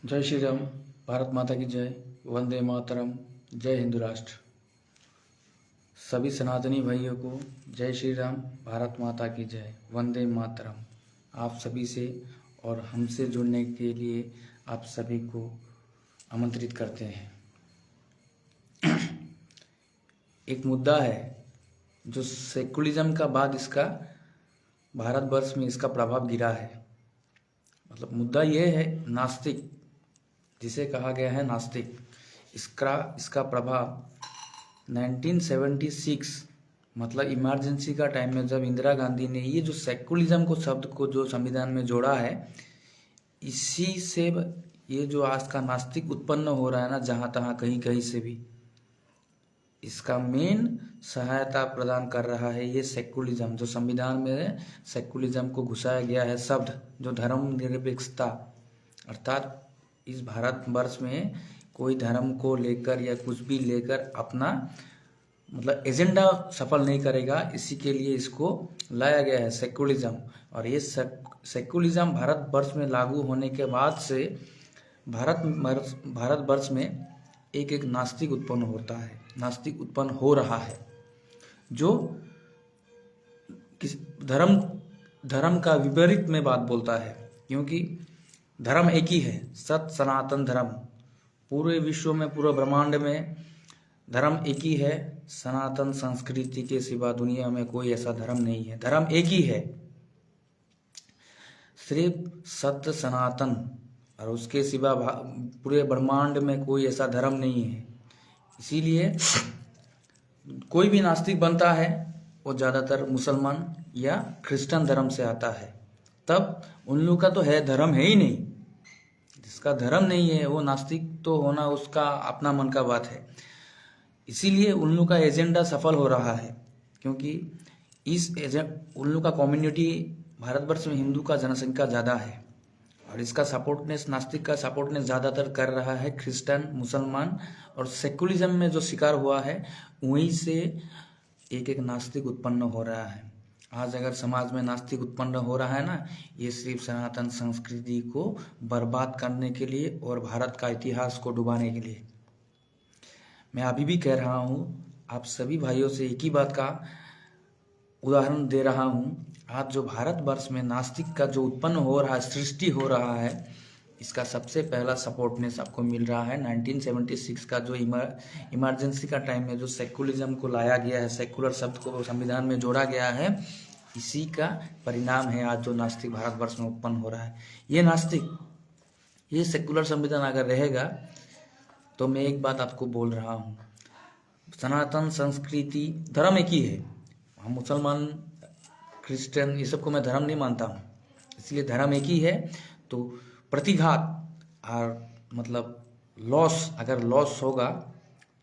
जय श्री राम। भारत माता की जय। वंदे मातरम। जय हिंदू राष्ट्र। सभी सनातनी भाइयों को जय श्री राम। भारत माता की जय। वंदे मातरम। आप सभी से और हमसे जुड़ने के लिए आप सभी को आमंत्रित करते हैं। एक मुद्दा है जो सेकुलरिज्म का बाद इसका भारतवर्ष में इसका प्रभाव गिरा है। मतलब मुद्दा यह है नास्तिक, जिसे कहा गया है नास्तिक। इसका प्रभाव 1976 मतलब इमरजेंसी का टाइम में जब इंदिरा गांधी ने ये जो सेकुलरिज्म को शब्द को जो संविधान में जोड़ा है, इसी से ये जो आज का नास्तिक उत्पन्न हो रहा है ना, जहाँ तहाँ कहीं कहीं से भी, इसका मेन सहायता प्रदान कर रहा है ये सेकुलरिज्म। जो संविधान में सेकुलरिज्म को घुसाया गया है शब्द, जो धर्मनिरपेक्षता, अर्थात इस भारतवर्ष में कोई धर्म को लेकर या कुछ भी लेकर अपना मतलब एजेंडा सफल नहीं करेगा, इसी के लिए इसको लाया गया है सेकुलरिज्म। और ये सेकुलरिज्म भारतवर्ष में लागू होने के बाद से भारतवर्ष में एक नास्तिक उत्पन्न होता है, नास्तिक उत्पन्न हो रहा है, जो किस धर्म का विपरीत में बात बोलता है। क्योंकि धर्म एक ही है, सत सनातन धर्म। पूरे विश्व में, पूरे ब्रह्मांड में धर्म एक ही है। सनातन संस्कृति के सिवा दुनिया में कोई ऐसा धर्म नहीं है। धर्म एक ही है, सिर्फ सत्य सनातन, और उसके सिवा पूरे ब्रह्मांड में कोई ऐसा धर्म नहीं है। इसीलिए कोई भी नास्तिक बनता है वो ज़्यादातर मुसलमान या क्रिश्चियन धर्म से आता है। तब उन लोगों का तो है धर्म है ही नहीं। जिसका धर्म नहीं है वो नास्तिक तो होना उसका अपना मन का बात है। इसीलिए उन लोगों का एजेंडा सफल हो रहा है, क्योंकि उन लोगों का कम्युनिटी, भारतवर्ष में हिंदू का जनसंख्या ज़्यादा है, और इसका सपोर्टनेस, नास्तिक का सपोर्टनेस ज़्यादातर कर रहा है क्रिश्चियन, मुसलमान। और सेकुलरिज्म में जो शिकार हुआ है वहीं से एक नास्तिक उत्पन्न हो रहा है। आज अगर समाज में नास्तिक उत्पन्न हो रहा है ना, ये सिर्फ सनातन संस्कृति को बर्बाद करने के लिए और भारत का इतिहास को डुबाने के लिए। मैं अभी भी कह रहा हूँ, आप सभी भाइयों से एक ही बात का उदाहरण दे रहा हूँ। आज जो भारतवर्ष में नास्तिक का जो उत्पन्न हो रहा है, सृष्टि हो रहा है, इसका सबसे पहला सपोर्टनेस आपको मिल रहा है 1976 का जो इमरजेंसी का टाइम में जो सेकुलरिज्म को लाया गया है, सेकुलर शब्द को संविधान में जोड़ा गया है, इसी का परिणाम है आज जो नास्तिक भारतवर्ष में उत्पन्न हो रहा है। ये नास्तिक, ये सेकुलर संविधान अगर रहेगा तो मैं एक बात आपको बोल रहा हूँ, सनातन संस्कृति, धर्म एक ही है। हम मुसलमान, क्रिश्चियन, ये सबको मैं धर्म नहीं मानता हूँ, इसलिए धर्म एक ही है। तो प्रतिघात और मतलब लॉस, अगर लॉस होगा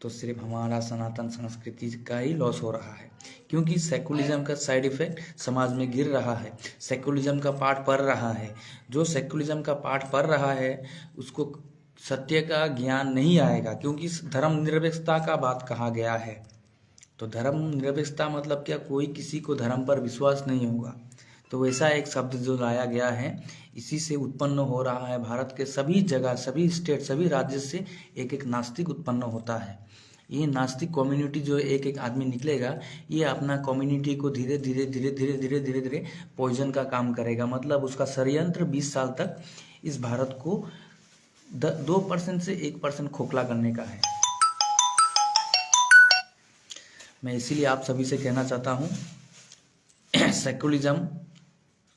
तो सिर्फ हमारा सनातन संस्कृति का ही लॉस हो रहा है। क्योंकि सेकुलरिज्म का साइड इफेक्ट समाज में गिर रहा है, सेकुलरिज्म का पाठ पढ़ रहा है। जो सेकुलरिज्म का पाठ पढ़ रहा है उसको सत्य का ज्ञान नहीं आएगा, क्योंकि धर्मनिरपेक्षता का बात कहा गया है। तो धर्मनिरपेक्षता मतलब क्या, कोई किसी को धर्म पर विश्वास नहीं होगा। तो वैसा एक शब्द जो लाया गया है, इसी से उत्पन्न हो रहा है। भारत के सभी जगह, सभी स्टेट, सभी राज्य से एक नास्तिक उत्पन्न होता है। ये नास्तिक कम्युनिटी जो एक आदमी निकलेगा, ये अपना कम्युनिटी को धीरे धीरे धीरे धीरे धीरे धीरे धीरे पॉइजन का काम करेगा। मतलब उसका षड्यंत्र 20 साल तक इस भारत को 2% से 1% खोखला करने का है। मैं इसीलिए आप सभी से कहना चाहता हूँ, सेकुलरिज्म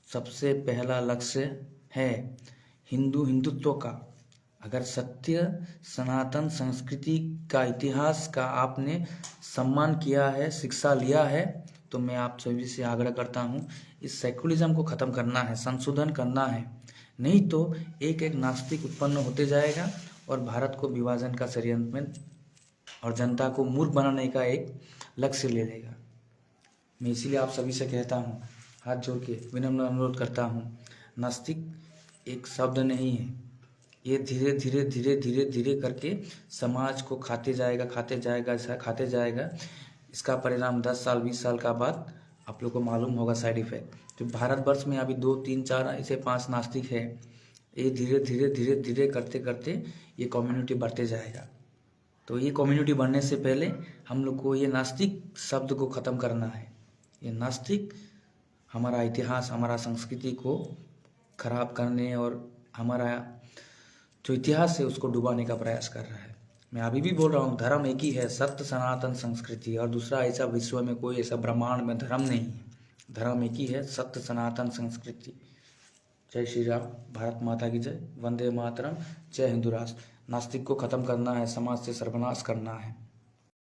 सबसे पहला लक्ष्य है हिंदुत्व का। अगर सत्य सनातन संस्कृति का, इतिहास का आपने सम्मान किया है, शिक्षा लिया है, तो मैं आप सभी से आग्रह करता हूँ, इस सेकुलरिज्म को ख़त्म करना है, संशोधन करना है। नहीं तो एक नास्तिक उत्पन्न होते जाएगा और भारत को विभाजन का षड्यंत्र में और जनता को मूर्ख बनाने का एक लक्ष्य ले लेगा। मैं इसीलिए आप सभी से कहता हूँ, हाथ जोड़ के विनम्र अनुरोध करता हूँ, नास्तिक एक शब्द नहीं है। ये धीरे धीरे धीरे धीरे धीरे करके समाज को खाते जाएगा, खाते जाएगा, खाते जाएगा। इसका परिणाम 10 साल 20 साल का बाद आप लोग को मालूम होगा साइड इफेक्ट। तो भारतवर्ष में अभी 2 3 4 ऐसे 5 नास्तिक है, ये धीरे धीरे धीरे धीरे करते करते ये कम्युनिटी बढ़ते जाएगा। तो ये कम्युनिटी बढ़ने से पहले हम लोग को ये नास्तिक शब्द को ख़त्म करना है। ये नास्तिक हमारा इतिहास, हमारा संस्कृति को खराब करने और हमारा जो इतिहास है उसको डुबाने का प्रयास कर रहा है। मैं अभी भी बोल रहा हूँ, धर्म एक ही है, सत्य सनातन संस्कृति, और दूसरा ऐसा विश्व में कोई ऐसा ब्रह्मांड में धर्म नहीं है। धर्म एक ही है, सत्य सनातन संस्कृति। जय श्री राम, भारत माता की जय, वंदे मातरम, जय हिंदू राष्ट्र। नास्तिक को ख़त्म करना है, समाज से सर्वनाश करना है।